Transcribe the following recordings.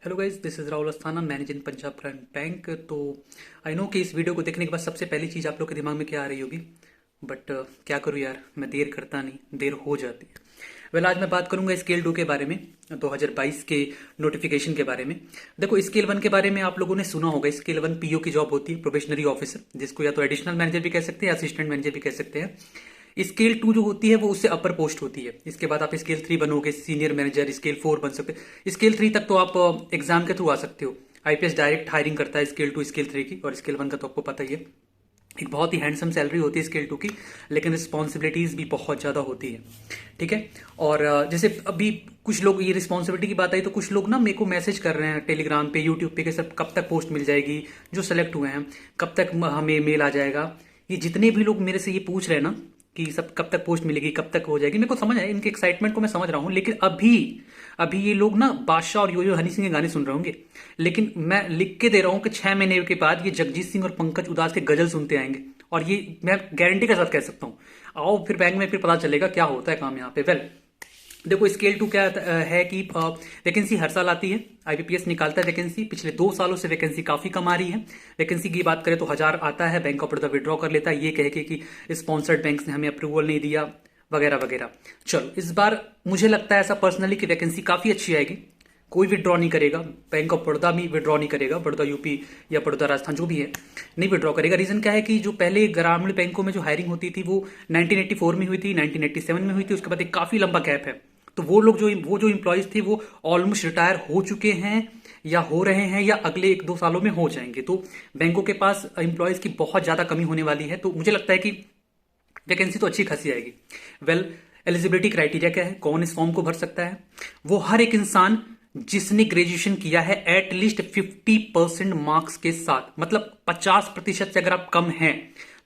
Hello guys, this is Rahul Asthana, manager in Punjab Gramin bank. तो I know कि इस वीडियो को देखने के बाद सबसे पहली चीज़ आप लोग के दिमाग में क्या आ रही होगी, बट क्या करूँ यार, मैं देर करता नहीं, देर हो जाती है। आज मैं बात करूंगा स्केल 2 के बारे में, 2022 के नोटिफिकेशन के बारे में। देखो, स्केल 1 के बारे में आप लोगों ने सुना होगा। स्केल 1 पीओ की जॉब होती है, प्रोबेशनरी ऑफिसर, जिसको या तो एडिशनल मैनेजर भी कह सकते हैं या असिस्टेंट मैनेजर भी कह सकते हैं। स्केल 2 जो होती है वो उससे अपर पोस्ट होती है। इसके बाद आप स्केल 3 बनोगे, सीनियर मैनेजर, स्केल 4 बन सकते हैं। स्केल 3 तक तो आप एग्जाम के थ्रू आ सकते हो। आईपीएस डायरेक्ट हायरिंग करता है स्केल 2 स्केल 3 की, और स्केल 1 का तो आपको पता ही है। एक बहुत ही हैंडसम सैलरी होती है स्केल 2 की, लेकिन रिस्पॉन्सिबिलिटीज भी बहुत ज़्यादा होती है। ठीक है। और जैसे अभी कुछ लोग, ये रिस्पॉन्सिबिलिटी की बात आई तो कुछ लोग ना मेरे को मैसेज कर रहे हैं टेलीग्राम पे, यूट्यूब पे कि सर कब तक पोस्ट मिल जाएगी, जो सेलेक्ट हुए हैं कब तक हमें मेल आ जाएगा। ये जितने भी लोग मेरे से ये पूछ रहे हैं ना कि सब कब तक पोस्ट मिलेगी, कब तक हो जाएगी, मेरे को समझ है, इनके एक्साइटमेंट को मैं समझ रहा हूँ। लेकिन अभी अभी ये लोग ना बादशाह और यो हनी सिंह के गाने सुन रहे होंगे, लेकिन मैं लिख के दे रहा हूँ कि 6 महीने के बाद ये जगजीत सिंह और पंकज उधास के गजल सुनते आएंगे। और ये मैं गारंटी के साथ कह सकता हूँ। आओ फिर बैंक में फिर पता चलेगा क्या होता है काम यहाँ पे। देखो, स्केल 2 क्या है कि वैकेंसी हर साल आती है। आईबीपीएस निकालता है वैकेंसी। पिछले 2 सालों से वैकेंसी काफी कम आ रही है। वैकेंसी की बात करें तो 1000 आता है, बैंक ऑफ बड़ौदा विड्रॉ कर लेता है, ये कह के कि स्पॉन्सर्ड बैंक ने हमें अप्रूवल नहीं दिया, वगैरह वगैरह। चलो, इस बार मुझे लगता है ऐसा पर्सनली कि वैकेंसी काफी अच्छी आएगी। कोई विड्रॉ नहीं करेगा, बैंक ऑफ बड़ौदा भी विड्रॉ नहीं करेगा, बड़ौदा यूपी या बड़ौदा राजस्थान जो भी है नहीं विड्रॉ करेगा। रीजन क्या है कि जो पहले ग्रामीण बैंकों में जो हायरिंग होती थी वो 1984 में हुई थी, 1987 में हुई थी, उसके बाद एक काफी लंबा गैप है। तो वो जो इम्प्लॉयज थे वो ऑलमोस्ट रिटायर हो चुके हैं या हो रहे हैं या अगले 1-2 सालों में हो जाएंगे। तो बैंकों के पास एम्प्लॉयज की बहुत ज्यादा कमी होने वाली है। तो मुझे लगता है कि वैकेंसी तो अच्छी खासी आएगी। एलिजिबिलिटी क्राइटेरिया क्या है, कौन इस फॉर्म को भर सकता है? वो हर एक इंसान जिसने ग्रेजुएशन किया है एटलीस्ट 50% मार्क्स के साथ, मतलब 50% से अगर आप कम हैं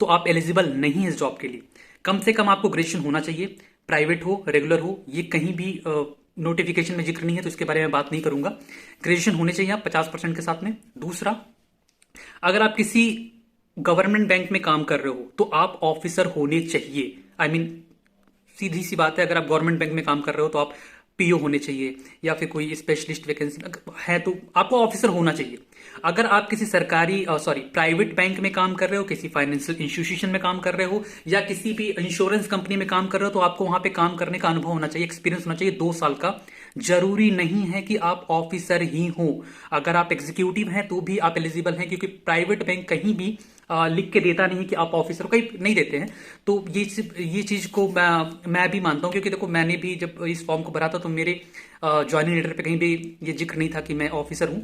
तो आप एलिजिबल नहीं है इस जॉब के लिए। कम से कम आपको ग्रेजुएशन होना चाहिए, प्राइवेट हो रेगुलर हो, ये कहीं भी नोटिफिकेशन में जिक्र नहीं है तो इसके बारे में बात नहीं करूंगा। ग्रेजुएशन होने चाहिए आप 50% के साथ में। दूसरा, अगर आप किसी गवर्नमेंट बैंक में काम कर रहे हो तो आप ऑफिसर होने चाहिए। आई मीन, सीधी सी बात है, अगर आप गवर्नमेंट बैंक में काम कर रहे हो तो आप पीओ होने चाहिए, या फिर कोई स्पेशलिस्ट वैकेंसी है तो आपको ऑफिसर होना चाहिए। अगर आप किसी सरकारी प्राइवेट बैंक में काम कर रहे हो, किसी फाइनेंशियल इंस्टीट्यूशन में काम कर रहे हो, या किसी भी इंश्योरेंस कंपनी में काम कर रहे हो, तो आपको वहां पे काम करने का अनुभव होना चाहिए, एक्सपीरियंस होना चाहिए 2 साल का। जरूरी नहीं है कि आप ऑफिसर ही हो। अगर आप एग्जीक्यूटिव हैं तो भी आप एलिजिबल हैं, क्योंकि प्राइवेट बैंक कहीं भी लिख के देता नहीं कि आप ऑफिसर, कहीं नहीं देते हैं। तो ये चीज को मैं भी मानता हूं, क्योंकि देखो, मैंने भी जब इस फॉर्म को भरा था तो मेरे ज्वाइनिंग लेटर पे कहीं भी ये जिक्र नहीं था कि मैं ऑफिसर हूं,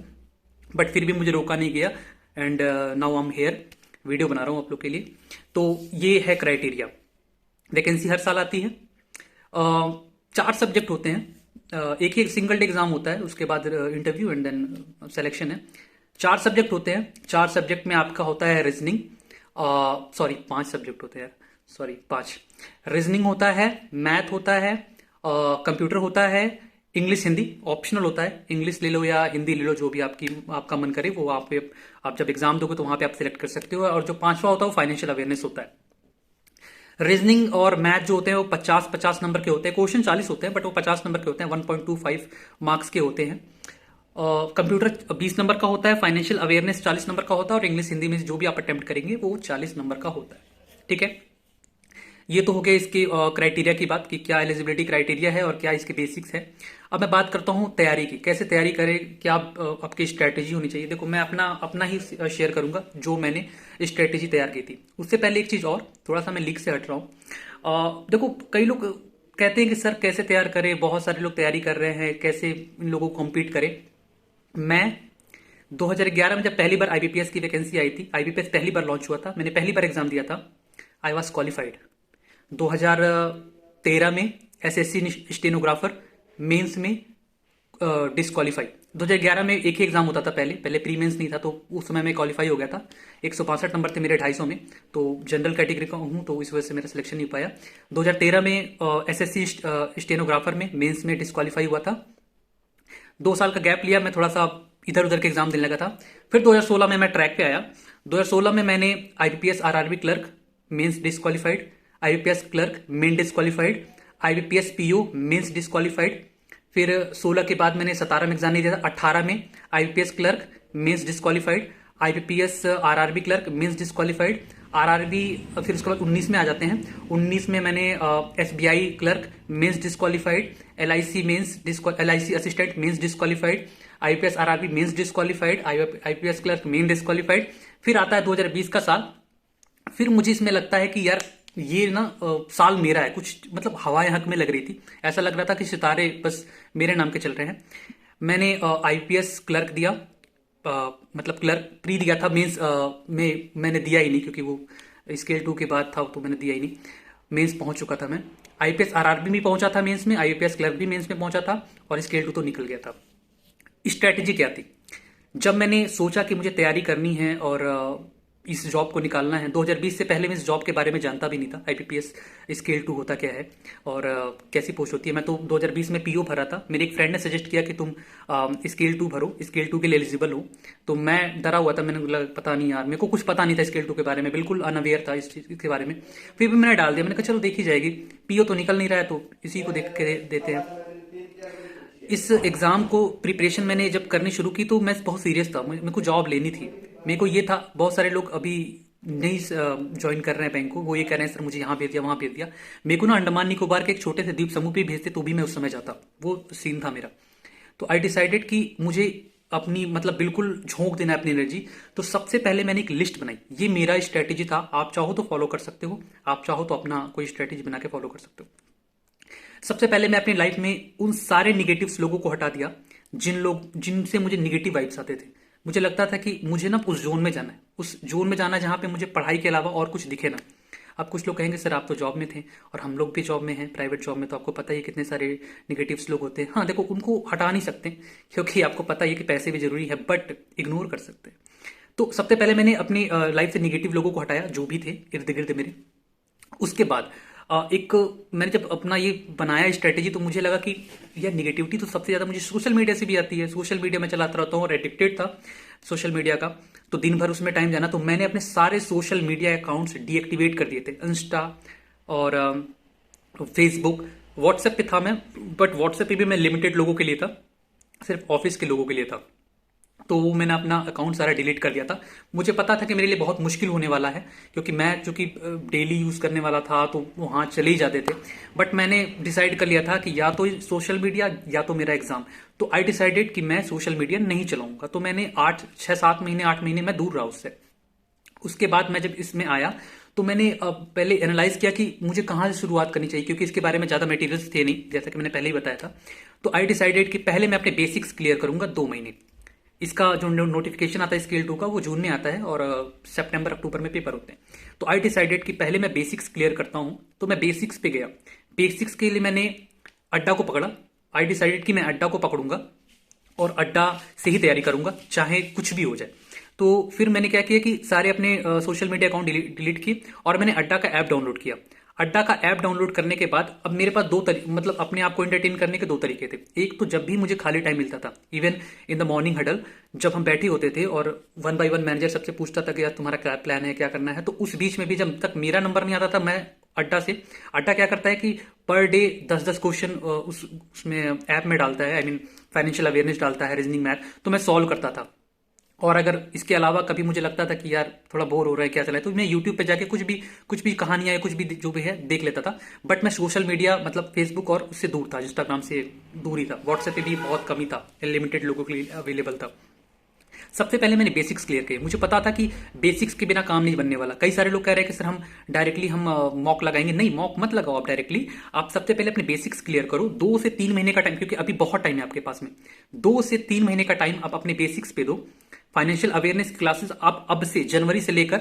बट फिर भी मुझे रोका नहीं गया। And now I am here, video बना रहा हूं आप लोग के लिए। तो ये है क्राइटेरिया। वैकेंसी हर साल आती है। 4 सब्जेक्ट होते हैं। एक ही सिंगल डे एग्जाम होता है, उसके बाद इंटरव्यू एंड देन सिलेक्शन है। 4 सब्जेक्ट होते हैं। 4 सब्जेक्ट में आपका होता है रीजनिंग, 5 सब्जेक्ट होते हैं, सॉरी 5। रीजनिंग होता है, मैथ होता है, कंप्यूटर होता है, इंग्लिश हिंदी ऑप्शनल होता है। इंग्लिश ले लो या हिंदी ले लो, जो भी आपका मन करे वो आप जब एग्जाम दोगे तो वहां पे आप सिलेक्ट कर सकते हो। और जो 5वां होता है वो फाइनेंशियल अवेयरनेस होता है। रीजनिंग और मैथ जो होते हैं वो 50-50 नंबर के होते हैं। क्वेश्चन 40 होते हैं बट वो 50 नंबर के होते हैं, 1.25 मार्क्स के होते हैं। कंप्यूटर 20 नंबर का होता है, फाइनेंशियल अवेयरनेस 40 नंबर का होता है, और इंग्लिश हिंदी में जो भी आप अटेम्प्ट करेंगे वो 40 नंबर का होता है। ठीक है। ये तो हो गया इसके क्राइटेरिया की बात कि क्या एलिजिबिलिटी क्राइटेरिया है और क्या इसके बेसिक्स है। अब मैं बात करता हूं तैयारी की, कैसे तैयारी करें, क्या आपकी स्ट्रेटेजी होनी चाहिए। देखो, मैं अपना अपना ही शेयर करूंगा जो मैंने स्ट्रेटेजी तैयार की थी। उससे पहले एक चीज और, थोड़ा सा मैं लीक से हट रहा हूं। देखो, कई लोग कहते हैं कि सर कैसे तैयार करें, बहुत सारे लोग तैयारी कर रहे हैं, कैसे इन लोगों को कम्पीट करें। मैं 2011 में जब पहली बार आईबीपीएस की वैकेंसी आई थी, आईबीपीएस पहली बार लॉन्च हुआ था, मैंने पहली बार एग्जाम दिया था, आई वॉज क्वालिफाइड। 2013 में एसएससी स्टेनोग्राफर मेंस में डिस्क्वालीफाई। 2011 में एक ही एग्जाम होता था, पहले प्री मेंस नहीं था, तो उस समय में क्वालिफाई हो गया था। 165 नंबर थे मेरे 250 में, तो जनरल कैटेगरी का हूं, तो इस वजह से मेरा सिलेक्शन नहीं हो पाया। 2013 में एसएससी स्टेनोग्राफर में मेंस में डिस्क्वालीफाई हुआ था। 2 साल का गैप लिया, मैं थोड़ा सा इधर उधर के एग्जाम देने लगा था। फिर 2016 में मैं ट्रैक पे आया। 2016 में मैंने IBPS RRB clerk mains disqualified, IBPS clerk main disqualified, IBPS PO mains disqualified, फिर 16 के बाद मैंने 17 में एग्जाम नहीं दिया था। 18 में IPS clerk mains disqualified, IPPS RRB clerk mains disqualified, RRB. फिर उसके बाद 19 में आ जाते हैं। 19 में मैंने SBI clerk mains disqualified, LIC assistant mains disqualified, IPS RRB mains disqualified, IPS clerk main disqualified. फिर आता है 2020 का साल। फिर मुझे इसमें लगता है कि यार ये ना साल मेरा है, कुछ मतलब हवाएं हक में लग रही थी। ऐसा लग रहा था कि सितारे बस मेरे नाम के चल रहे हैं। मैंने आईपीएस क्लर्क दिया, मतलब क्लर्क प्री दिया था, मीन्स में मैंने दिया ही नहीं क्योंकि वो स्केल 2 के बाद था तो मैंने दिया ही नहीं। मेंस पहुंच चुका था मैं। आईपीएस आरआरबी में पहुंचा था मेंस में, आईपीएस क्लर्क भी मेंस में पहुंचा था और स्केल 2 तो निकल गया था। स्ट्रैटेजी क्या थी? जब मैंने सोचा कि मुझे तैयारी करनी है और इस जॉब को निकालना है, 2020 से पहले मैं इस जॉब के बारे में जानता भी नहीं था, आईपीपीएस स्केल 2 होता क्या है और कैसी पोस्ट होती है। मैं तो 2020 में पीओ भरा था। मेरे एक फ्रेंड ने सजेस्ट किया कि तुम स्केल 2 भरो, स्केल 2 के लिए एलिजिबल हो। तो मैं डरा हुआ था, मैंने बोला पता नहीं यार, मेरे को कुछ पता नहीं था स्केल 2 के बारे में, बिल्कुल अनअवेयर था इस चीज के बारे में। फिर भी मैंने डाल दिया, मैंने कहा चलो देखी जाएगी, पीओ तो निकल नहीं रहा है तो इसी को देख के देते हैं। इस एग्ज़ाम को प्रिपरेशन मैंने जब करनी शुरू की तो मैं बहुत सीरियस था, मेरे को जॉब लेनी थी। मेरे को ये था, बहुत सारे लोग अभी नहीं ज्वाइन कर रहे हैं बैंक को, वो ये कह रहे हैं सर मुझे यहाँ भेज दिया वहाँ भेज दिया। मेरे को ना अंडमान निकोबार के एक छोटे से द्वीप समूह पे भेजते तो भी मैं उस समय जाता, वो सीन था मेरा। तो आई डिसाइडेड कि मुझे अपनी मतलब बिल्कुल झोंक देना है अपनी एनर्जी। तो सबसे पहले मैंने एक लिस्ट बनाई, ये मेरा स्ट्रेटेजी था। आप चाहो तो फॉलो कर सकते हो, आप चाहो तो अपना कोई स्ट्रेटेजी बना के फॉलो कर सकते हो। सबसे पहले मैं अपनी लाइफ में उन सारे निगेटिव लोगों को हटा दिया जिनसे मुझे निगेटिव वाइब्स आते थे। मुझे लगता था कि मुझे ना उस जोन में जाना है, उस जोन में जाना है जहां पे मुझे पढ़ाई के अलावा और कुछ दिखे ना। अब कुछ लोग कहेंगे सर आप तो जॉब में थे और हम लोग भी जॉब में हैं, प्राइवेट जॉब में, तो आपको पता ही है कितने सारे निगेटिव्स लोग होते हैं। हाँ देखो, उनको हटा नहीं सकते क्योंकि आपको पता ही है कि पैसे भी जरूरी है, बट इग्नोर कर सकते हैं। तो सबसे पहले मैंने अपनी लाइफ से निगेटिव लोगों को हटाया जो भी थे इर्द गिर्द मेरे। उसके बाद एक मैंने जब अपना ये बनाया स्ट्रेटेजी तो मुझे लगा कि यार निगेटिविटी तो सबसे ज्यादा मुझे सोशल मीडिया से भी आती है। सोशल मीडिया में चलाता रहता हूँ और एडिक्टेड था सोशल मीडिया का, तो दिन भर उसमें टाइम जाना। तो मैंने अपने सारे सोशल मीडिया अकाउंट्स डीएक्टिवेट कर दिए थे, इंस्टा और फेसबुक। व्हाट्सएप पे था मैं, बट व्हाट्सएप पे भी मैं लिमिटेड लोगों के लिए था, सिर्फ ऑफिस के लोगों के लिए था। तो वो मैंने अपना अकाउंट सारा डिलीट कर दिया था। मुझे पता था कि मेरे लिए बहुत मुश्किल होने वाला है क्योंकि मैं चूंकि डेली यूज करने वाला था तो वहां चले ही जाते थे। बट मैंने डिसाइड कर लिया था कि या तो सोशल मीडिया या तो मेरा एग्जाम। तो आई डिसाइडेड कि मैं सोशल मीडिया नहीं चलाऊंगा। तो मैंने 8 महीने मैं दूर रहा उससे। उसके बाद मैं जब इसमें आया तो मैंने पहले एनालाइज किया कि मुझे कहाँ से शुरुआत करनी चाहिए, क्योंकि इसके बारे में ज्यादा मटेरियल्स थे नहीं, जैसा कि मैंने पहले ही बताया था। तो आई डिसाइडेड कि पहले मैं अपने बेसिक्स क्लियर करूंगा 2 महीने। इसका जो नोटिफिकेशन आता है स्केल 2 का वो जून में आता है और सितंबर अक्टूबर में पेपर होते हैं। तो आई डिसाइडेड कि पहले मैं बेसिक्स क्लियर करता हूं। तो मैं बेसिक्स पे गया। बेसिक्स के लिए मैंने अड्डा को पकड़ा। आई डिसाइडेड कि मैं अड्डा को पकड़ूंगा और अड्डा से ही तैयारी करूंगा चाहे कुछ भी हो जाए। तो फिर मैंने क्या किया कि सारे अपने सोशल मीडिया अकाउंट डिलीट किए और मैंने अड्डा का ऐप डाउनलोड किया। अड्डा का ऐप डाउनलोड करने के बाद अब मेरे पास मतलब अपने आप को एंटरटेन करने के 2 तरीके थे। एक तो जब भी मुझे खाली टाइम मिलता था, even in the morning huddle, जब हम बैठे होते थे और 1 बाय 1 मैनेजर सबसे पूछता था कि यार तुम्हारा क्या प्लान है, क्या करना है। तो उस बीच में भी जब तक मेरा नंबर नहीं आता था, मैं अड्डा क्या करता है कि पर डे 10-10 क्वेश्चन उसमें ऐप में डालता है, आई मीन फाइनेंशियल अवेयरनेस डालता है, रीजनिंग मैथ, तो मैं सॉल्व करता था। और अगर इसके अलावा कभी मुझे लगता था कि यार थोड़ा बोर हो रहा है क्या चला है, तो मैं यूट्यूब पे जाके कुछ भी कहानियां या कुछ भी जो भी है देख लेता था। बट मैं सोशल मीडिया मतलब फेसबुक और उससे दूर था, इंस्टाग्राम से दूर ही था, व्हाट्सएप पे भी बहुत कम ही था, लिमिटेड लोगों के लिए अवेलेबल था। सबसे पहले मैंने बेसिक्स क्लियर किए। मुझे पता था कि बेसिक्स के बिना काम नहीं बनने वाला। कई सारे लोग कह रहे हैं कि सर हम डायरेक्टली हम मॉक लगाएंगे। नहीं, मॉक मत लगाओ आप डायरेक्टली। आप सबसे पहले अपने बेसिक्स क्लियर करो। 2 से 3 महीने का टाइम, क्योंकि अभी बहुत टाइम है आपके पास में, 2 से 3 महीने का टाइम आप अपने बेसिक्स पे दो। फाइनेंशियल अवेयरनेस क्लासेस आप अब से जनवरी से लेकर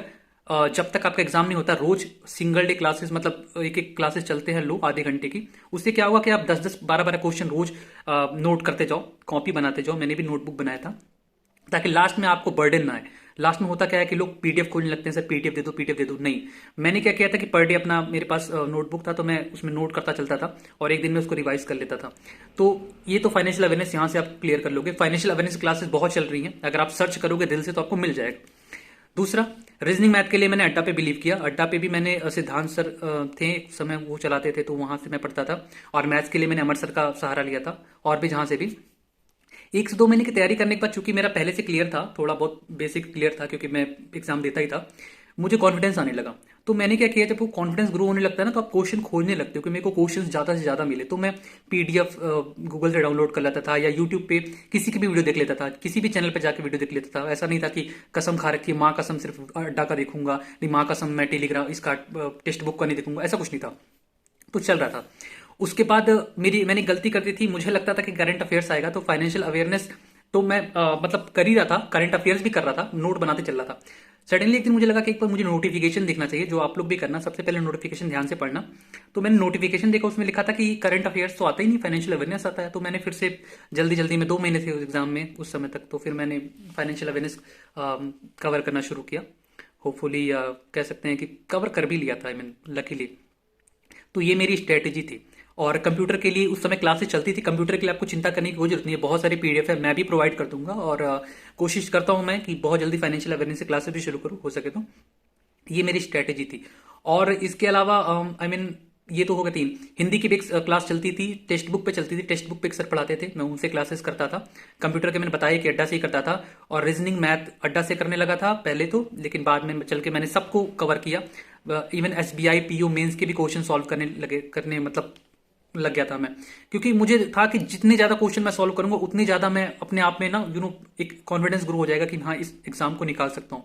जब तक आपका एग्जाम नहीं होता, रोज सिंगल डे क्लासेस, मतलब एक एक क्लासेस चलते हैं लो आधे घंटे की। उससे क्या होगा कि आप 10-10 12-12 क्वेश्चन रोज नोट करते जाओ, कॉपी बनाते जाओ। मैंने भी नोटबुक बनाया था ताकि लास्ट में आपको बर्डन ना आए। लास्ट में होता क्या है कि लोग पीडीएफ खोलने लगते हैं, सर पीडीएफ दे दो, पीडीएफ दे दो। नहीं, मैंने क्या किया था कि पर डे अपना मेरे पास नोटबुक था तो मैं उसमें नोट करता चलता था और एक दिन में उसको रिवाइज कर लेता था। तो ये तो फाइनेंशियल अवेयरनेस यहाँ से आप क्लियर कर लोगे। फाइनेंशियल अवेयरनेस क्लासेस बहुत चल रही हैं, अगर आप सर्च करोगे दिल से तो आपको मिल जाएगा। दूसरा, रीजनिंग मैथ के लिए मैंने अड्डा पे बिलीव किया। अड्डा पे भी मैंने सिद्धांत सर थे एक समय, वो चलाते थे, तो वहां से मैं पढ़ता था। और मैथ्स के लिए मैंने अमर सर का सहारा लिया था, और भी जहां से भी। 1 से 2 महीने की तैयारी करने के बाद, चूंकि मेरा पहले से क्लियर था, थोड़ा बहुत बेसिक क्लियर था, क्योंकि मैं एग्जाम देता ही था, मुझे कॉन्फिडेंस आने लगा। तो मैंने क्या किया, जब वो कॉन्फिडेंस ग्रो होने लगता है ना, तो आप क्वेश्चन खोजने लगते हो कि मेरे को क्वेश्चन ज्यादा से ज्यादा मिले। तो मैं पीडीएफ गूगल से डाउनलोड कर लेता था, या यूट्यूब पे किसी की भी वीडियो देख लेता था, किसी भी चैनल पे जाके वीडियो देख लेता था। ऐसा नहीं था कि कसम खा रखी माँ कसम सिर्फ अड्डा का देखूंगा, नहीं माँ कसम मैं टेलीग्राम इसका टेक्स्ट बुक का नहीं देखूंगा, ऐसा कुछ नहीं था। तो चल रहा था। उसके बाद मैंने गलती कर दी थी। मुझे लगता था कि करंट अफेयर्स आएगा, तो फाइनेंशियल अवेयरनेस तो मैं मतलब कर ही रहा था, करंट अफेयर्स भी कर रहा था, नोट बनाते चल रहा था। सडनली एक दिन मुझे लगा कि एक बार मुझे नोटिफिकेशन देखना चाहिए, जो आप लोग भी करना। सबसे पहले नोटिफिकेशन ध्यान से पढ़ना। तो मैंने नोटिफिकेशन देखा, उसमें लिखा था कि करंट अफेयर्स तो आता ही नहीं, फाइनेंशियल अवेयरनेस आता है। तो मैंने फिर से जल्दी जल्दी में, 2 महीने थे उस एग्जाम में उस समय तक, तो फिर मैंने फाइनेंशियल अवेयरनेस कवर करना शुरू किया। होपफुली कह सकते हैं कि कवर कर भी लिया था, आई मीन लकीली। तो ये मेरी स्ट्रेटेजी थी। और कंप्यूटर के लिए उस समय क्लासेस चलती थी। कंप्यूटर के लिए आपको चिंता करने की कोई जरूरत नहीं है, बहुत सारी पीडीएफ है, मैं भी प्रोवाइड कर दूंगा। और कोशिश करता हूं मैं कि बहुत जल्दी फाइनेंशियल अवेयरनेस से क्लासेस भी शुरू करूं, हो सके तो। ये मेरी स्ट्रेटेजी थी। और इसके अलावा आई मीन ये तो हो गए 3। हिंदी की भी एक क्लास चलती थी, टेक्स्ट बुक पे चलती थी, टेक्स्ट बुक पे एक सर पढ़ाते थे, मैं उनसे क्लासेस करता था। कंप्यूटर के मैंने बताया कि अड्डा से ही करता था। और रीजनिंग मैथ अड्डा से करने लगा था पहले तो, लेकिन बाद में चल के मैंने सबको कवर किया। इवन एसबीआई पीओ मेंस के भी क्वेश्चन सॉल्व करने मतलब लग गया था मैं। क्योंकि मुझे था कि जितने ज्यादा क्वेश्चन मैं सॉल्व करूंगा, उतनी ज्यादा मैं अपने आप में ना एक कॉन्फिडेंस ग्रो हो जाएगा कि हाँ इस एग्जाम को निकाल सकता हूँ।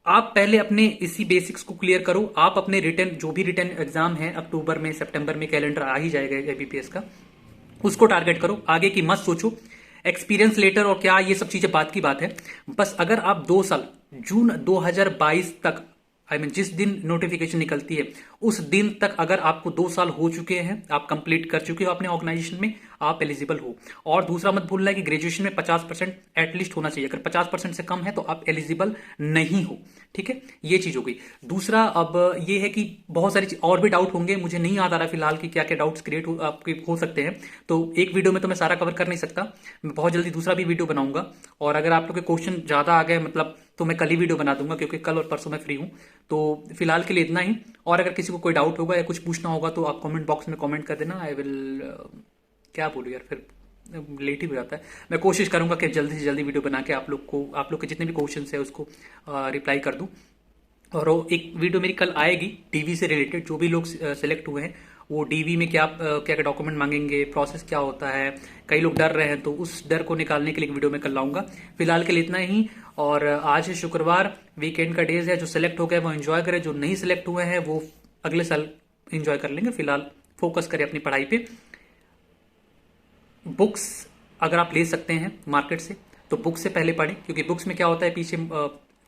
आप पहले अपने इसी बेसिक्स को क्लियर करो। आप अपने रिटर्न, जो भी रिटर्न एग्जाम है अक्टूबर में सितंबर में, कैलेंडर आ ही जाएगा एबीपीएस का, उसको टारगेट करो, आगे की मत सोचो। एक्सपीरियंस लेटर और क्या, ये सब चीजें बात की बात है। बस अगर आप 2 साल, जून 2022 तक, आई मीन जिस दिन नोटिफिकेशन निकलती है उस दिन तक, अगर आपको 2 साल हो चुके हैं, आप कंप्लीट कर चुके हो अपने ऑर्गेनाइजेशन में, आप एलिजिबल हो। और दूसरा मत भूलना है कि ग्रेजुएशन में 50% एटलीस्ट होना चाहिए। अगर 50% से कम है तो आप एलिजिबल नहीं हो। ठीक है, ये चीज हो गई। दूसरा अब ये है कि बहुत सारी और भी डाउट होंगे, मुझे नहीं याद आ रहा फिलहाल कि क्या क्या डाउट्स क्रिएट आपके हो सकते हैं। तो एक वीडियो में तो मैं सारा कवर कर नहीं सकता, मैं बहुत जल्दी दूसरा भी वीडियो बनाऊंगा। और अगर आप लोग के क्वेश्चन ज्यादा आ गए मतलब, तो मैं कल ही वीडियो बना दूंगा, क्योंकि कल और परसों मैं फ्री हूं। तो फिलहाल के लिए इतना ही। और अगर किसी को कोई डाउट होगा या कुछ पूछना होगा तो आप कमेंट बॉक्स में कमेंट कर देना। आई विल क्या बोलूँ यार, फिर लेट ही हो जाता है। मैं कोशिश करूंगा कि जल्दी से जल्दी वीडियो बना के आप लोग के जितने भी क्वेश्चन है उसको रिप्लाई कर दूं। और वो एक वीडियो मेरी कल आएगी डीवी से रिलेटेड, जो भी लोग सिलेक्ट हुए हैं वो डीवी में क्या क्या डॉक्यूमेंट मांगेंगे, प्रोसेस क्या होता है। कई लोग डर रहे हैं, तो उस डर को निकालने के लिए एक वीडियो में कल लाऊंगा। फिलहाल के लिए इतना ही। और आज है शुक्रवार, वीकेंड का डेज है। जो सिलेक्ट हो गए वो एंजॉय करें, जो नहीं सिलेक्ट हुए हैं वो अगले साल एंजॉय कर लेंगे। फिलहाल फोकस करें अपनी पढ़ाई पे। बुक्स अगर आप ले सकते हैं मार्केट से, तो बुक से पहले पढ़ें, क्योंकि बुक्स में क्या होता है, पीछे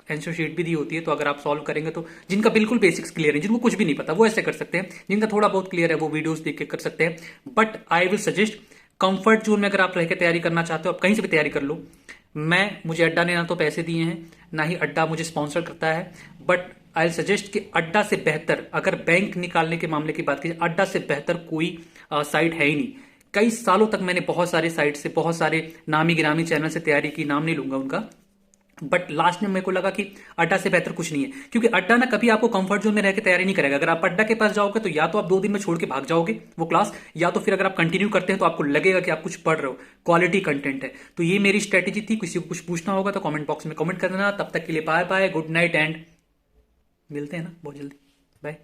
आंसर शीट भी दी होती है। तो अगर आप सॉल्व करेंगे, तो जिनका बिल्कुल बेसिक्स क्लियर है, जिनको कुछ भी नहीं पता, वो ऐसे कर सकते हैं। जिनका थोड़ा बहुत क्लियर है वो वीडियोस देख के कर सकते हैं। But I will suggest, comfort zone में अगर आप रह के तैयारी करना चाहते हो, आप कहीं से भी तैयारी कर लो। मुझे अड्डा ने ना तो पैसे दिए हैं, ना ही अड्डा मुझे स्पॉन्सर करता है। बट आई सजेस्ट कि अड्डा से बेहतर, अगर बैंक निकालने के मामले की बात की, अड्डा से बेहतर कोई साइट है ही नहीं। कई सालों तक मैंने बहुत सारे साइट से, बहुत सारे नामी गिरामी चैनल से तैयारी की, नाम नहीं लूंगा उनका। बट लास्ट में मेरे को लगा कि अड्डा से बेहतर कुछ नहीं है, क्योंकि अड्डा ना कभी आपको कंफर्ट जोन में रह के तैयारी नहीं करेगा। अगर आप अड्डा के पास जाओगे तो या तो आप 2 दिन में छोड़ के भाग जाओगे वो क्लास, या तो फिर अगर आप कंटिन्यू करते हैं तो आपको लगेगा कि आप कुछ पढ़ रहे हो, क्वालिटी कंटेंट है। तो ये मेरी स्ट्रेटेजी थी। किसी को कुछ पूछना होगा तो कमेंट बॉक्स में कमेंट कर देना। तब तक के लिए bye bye, good night, and मिलते हैं ना बहुत जल्दी। बाय।